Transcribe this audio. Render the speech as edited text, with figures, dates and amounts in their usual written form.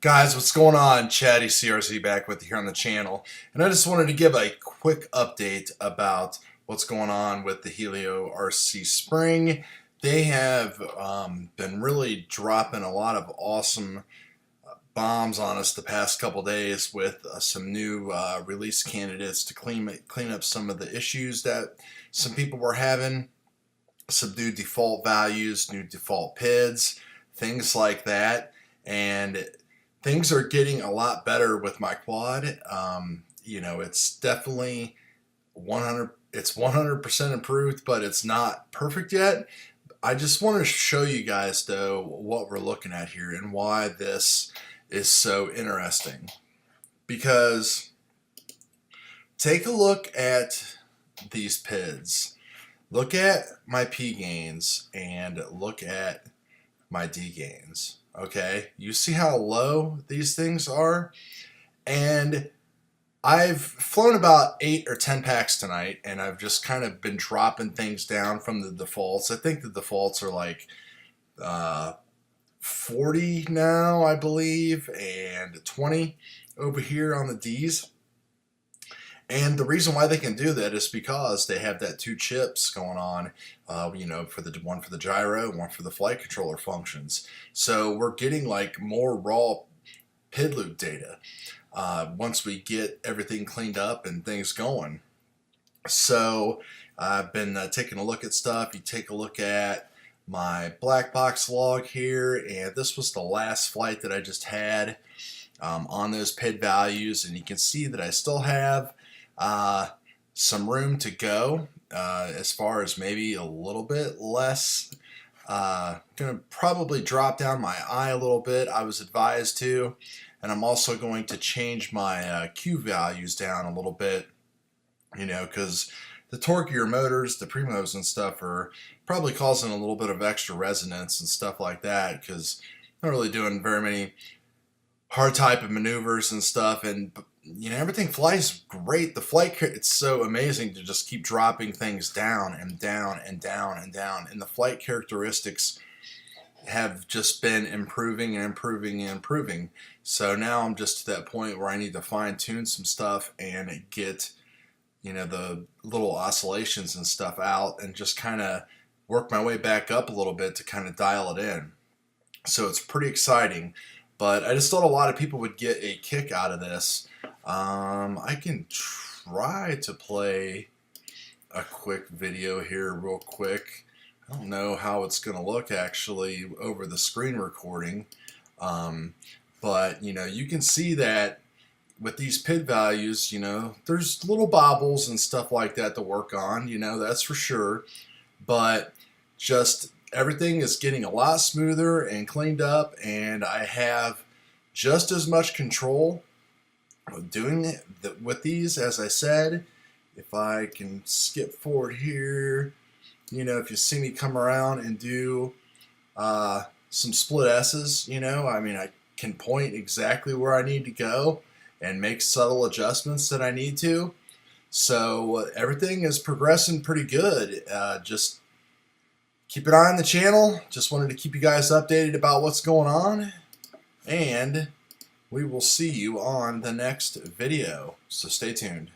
Guys, what's going on? Chatty CRC back with you here on the channel, and I just wanted to give a quick update about what's going on with the Heliorc spring. They have been really dropping a lot of awesome bombs on us the past couple days with some new release candidates to clean up some of the issues that some people were having, some new default values, new default Pids, things like that, and things are getting a lot better with my quad. It's definitely 100% improved, but it's not perfect yet. I just want to show you guys though what we're looking at here and why this is so interesting. Because take a look at these PIDs. Look at my P gains and look at my D gains. Okay, you see how low these things are? And I've flown about 8 or 10 packs tonight, and I've just kind of been dropping things down from the defaults. I think the defaults are like 40 now, I believe, and 20 over here on the Ds. And the reason why they can do that is because they have that 2 chips going on, for the one for the gyro, one for the flight controller functions. So we're getting like more raw PID loop data once we get everything cleaned up and things going. So I've been taking a look at stuff. You take a look at my black box log here, and this was the last flight that I just had on those PID values, and you can see that I still have some room to go as far as maybe a little bit less. Gonna probably drop down my eye a little bit, I was advised to, and I'm also going to change my Q values down a little bit, because the torquier motors, the primos and stuff, are probably causing a little bit of extra resonance and stuff like that, because I'm not really doing very many hard type of maneuvers and stuff, and everything flies great. The flight, it's so amazing to just keep dropping things down and down and down and down, and the flight characteristics have just been improving and improving and improving. So now I'm just to that point where I need to fine tune some stuff and get the little oscillations and stuff out, and just kind of work my way back up a little bit to kind of dial it in. So it's pretty exciting, but I just thought a lot of people would get a kick out of this. I can try to play a quick video here real quick. I don't know how it's going to look actually over the screen recording, but you can see that with these PID values, there's little bobbles and stuff like that to work on, that's for sure, but just everything is getting a lot smoother and cleaned up, and I have just as much control doing it with these. As I said, if I can skip forward here, if you see me come around and do some split S's, I can point exactly where I need to go and make subtle adjustments that I need to. So everything is progressing pretty good. Just keep an eye on the channel. Just wanted to keep you guys updated about what's going on, and we will see you on the next video, so stay tuned.